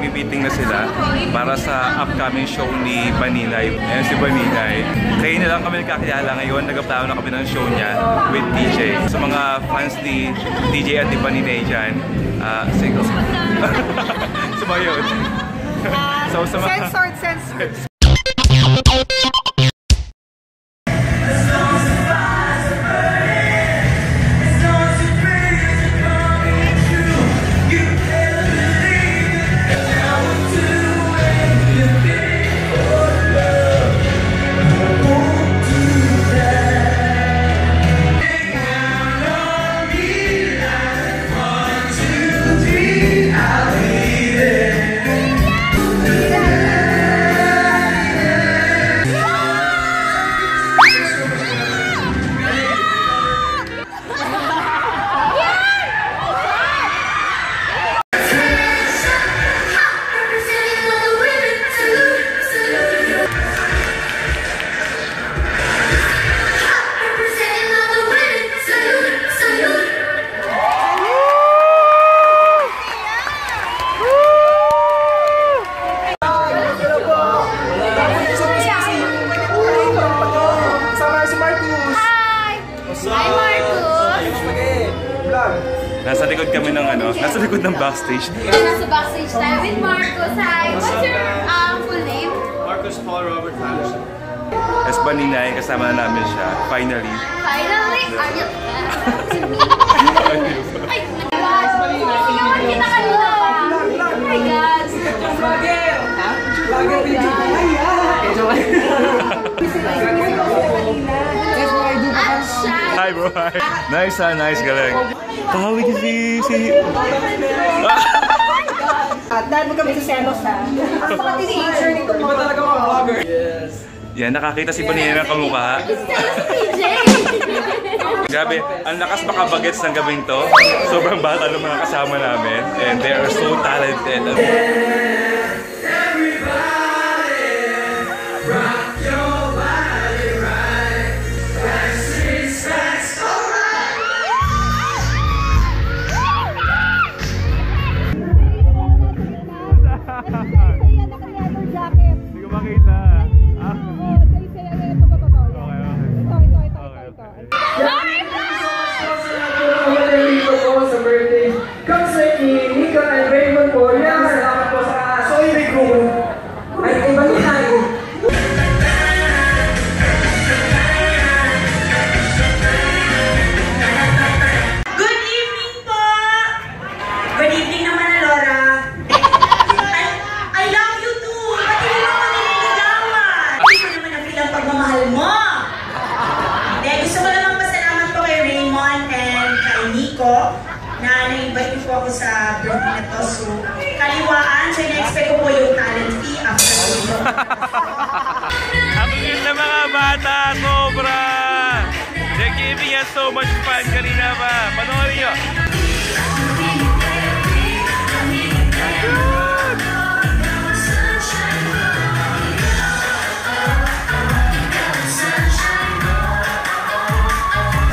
nagmi-meeting na sila para sa upcoming show ni Baninay. Ayan si Baninay. Kaya na lang kami nagkakilala ngayon. Nagplano na kami ng show niya with DJ. Sa mga fans ni DJ at ni Baninay dyan, single. Sumayon. So, sa mga... Censored. Nasa likod kami ng nasa likod ng backstage. Nasa backstage tayo with Marcos. Hi! What's your full name? Marcos Paul Robert Patterson. As Baninay, kasama na namin siya. Finally! Finally? Are you... Ay, my gosh! Sigawan kita kanina pa! Oh my gosh! Vlogger! Ha? Vlogger video! Hi bro, hi! Nice nice, galing! Kahawig si... Dahil mo kami sa selos ha. Ang mga teenager nito Iba talaga mga vlogger. Yes. Yan, nakakita si Baninay ng kamukha. Grabe, ang lakas makabagets ng gabing to. Sobrang bata ng mga kasama namin. And they are so talented. Hindi ko makita. Na na-invite po ako sa birthday na to. So, kaliwaan, so na-expect ko po yung talent fee after ko. Ang cute na mga bata, sobra! They're giving us so much fun kanina pa. Panoorin nyo!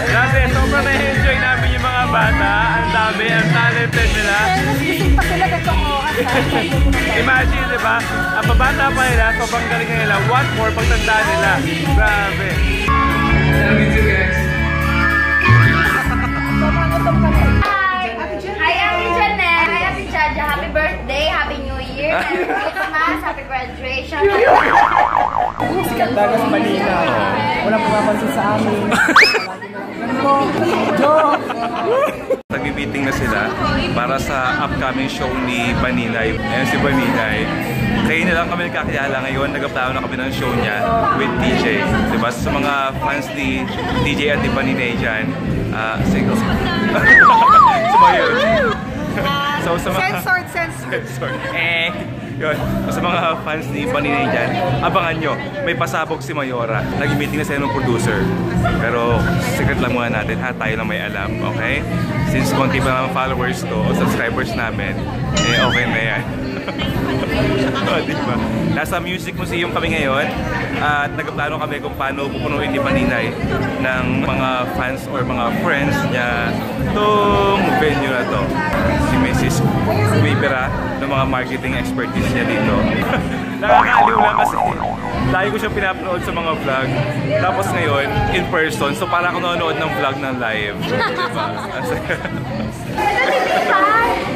Grabe, sobrang na-enjoy namin yung mga bata. Ang dami, ang talented nila. Imagine, di ba? Ang pabata pa nila, sobrang galing nila. What more pagtanda nila? Grabe. Love you too, guys. Hi, Ate Janet. Hi, Ate Jaja. Happy birthday. Happy New Year. Merry Christmas. Happy graduation. Dagas Manila. Walang pumapansin sa amin. Nagmi-meeting na sila para sa upcoming show ni Baninay. Ayan si Baninay. Kaya na lang kami nagkakilala ngayon. Nagplano na kami ng show niya with DJ. Diba? Sa mga fans ni DJ at ni Baninay dyan, single. Sumayon. So, sa mga... Censored. Yun. Sa mga fans ni Baninay dyan, abangan nyo, may pasabog si Mayora. Nag-meeting na sila ng producer. Pero secret lang muna natin, tayo lang may alam, okay? Since konti pa naman followers to o subscribers namin, okay na yan. Diba? Nasa Music Museum kami ngayon at nagplano kami kung paano pupunuin ni Baninay ng mga fans or mga friends niya itong venue na to. Si Mrs. bumibira ng mga marketing expertise niya dito. Nakakaaliw lang kasi lagi ko siya pinapanood sa mga vlog. Tapos ngayon, in person, so parang ako nanonood ng vlog ng live.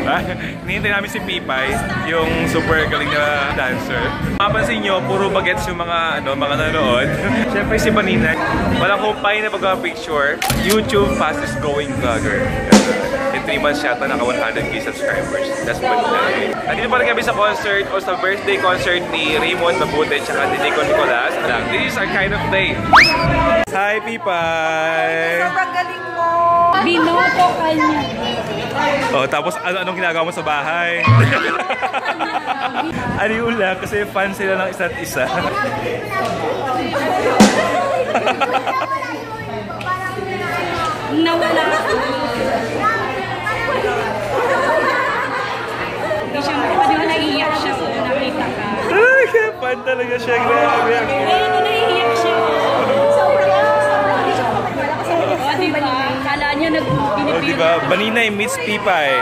Diba? Hinihintay namin si Pipay, yung super galing na dancer. Mapansin nyo, puro bagets yung mga nanonood. Siyempre si Banina, walang kumpay na pagka-picture, YouTube fastest growing vlogger. In 3 months yata naka 100k subscribers. That's Banina. Nandito pa rin kami sa concert o sa birthday concert ni Raymond Mabute at ni Nico Nicolas. This is our kind of day. Hi Pipay! Sobrang galing mo! Binoto ka niya. Oh, tapos anong ginagawa mo sa bahay? Aliw lang kasi fan sila ng isa't isa. Nawala. Hindi siya naiiyak siya kung nakita ka. Ay, fan talaga siya. Grabe. Ayun, naiiyak siya. O, diba? Kala niya Oh, diba? Baninay meets Pipay.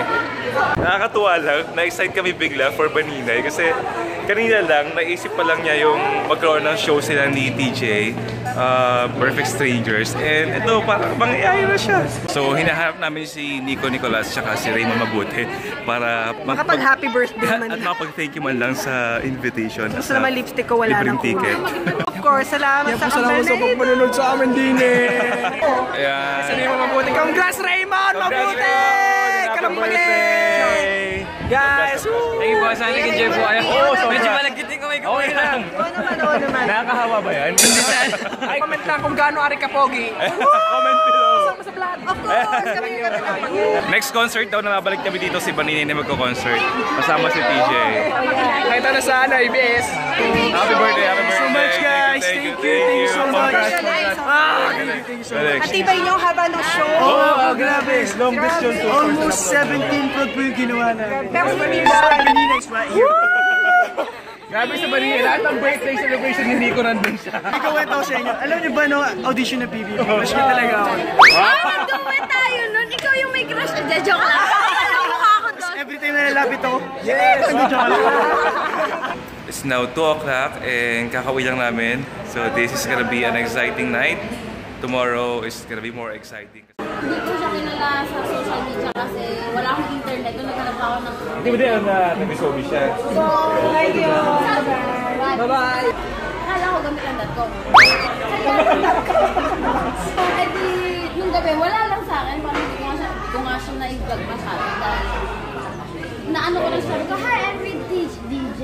Nakakatuwa lang, na-excite kami bigla for Baninay kasi kanina lang, naisip pa lang niya yung magkaroon ng show sila ni TJ, Perfect Strangers, and ito, parang mangyayari na siya. So, hinahanap namin si Nico Nicolas at si Raymond Mabute para Makapag-happy birthday man. at makapag-thank you man lang sa invitation. Gusto naman lipstick ko, wala libreng nang ticket. Of course, salamat sa Salamat sa kapalit. pagpanunod sa amin din Ayan. Sana yung mabuti. Congrats Raymond! Mabuti! Birthday! Guys! Thank you po sa akin kay Jeff po. Medyo malagkiting kamay ko. Okay lang. Oo naman. Nakakahawa ba yan? Comment lang kung gaano ari ka pogi. Comment below. Of course, kami yung Next concert daw na nabalik kami dito si Baninay na magko-concert. Kasama si TJ. Kahit na sa IBS. Happy birthday, happy birthday. So much guys. Thank you so much. Alex. At ibay niyo haba ng show. Oh, grabe. Longest yun. Almost 17 prod po yung ginawa na. Pero sa Manila, Baninay's right here. Grabe sa Baninay. Lahat ng birthday celebration hindi ko nandun siya. Ikaw went ako sa inyo. Alam niyo ba no, audition na PBB? Crush ko talaga ako. Magduwet tayo nun. Ikaw yung may crush. Joke lang. Ang mukha ko doon. Every time na nalapit ako, yes! It's now 2 o'clock and kakauwi lang namin. So this is gonna be an exciting night. Tomorrow is gonna be more exciting. Hindi ko siya kilala sa social media kasi wala akong internet. Doon naghanap ako ng... Hindi mo din nag-sobi siya. So, thank you. Bye-bye! Akala ko gamit ang .com. Eh di, nung gabi, wala lang sa akin. Parang hindi ko nga siya na-vlog masyado. Dahil, naano ko lang sabi ko, hi, I'm with DJ.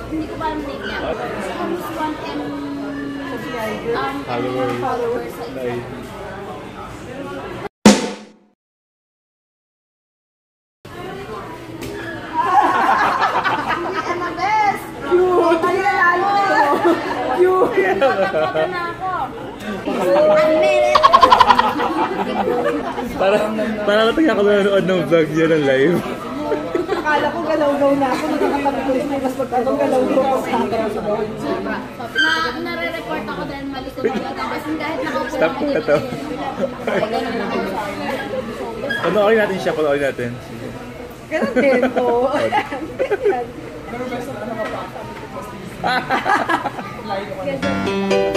Hindi ko pa alam name niya. Almost 1M followers sa Instagram. Para natin ako nanonood ng vlog niya ng live. akala ko galaw-gaw na ako. Nakakatabi ko rin. Mas pagkatong galaw-gaw ako sa akin. Nare-report ako dahil malikot ko lang. Kasi kahit nakaupo Stop ako na to. Panoorin natin siya, panoorin natin. Ganun din to. Like.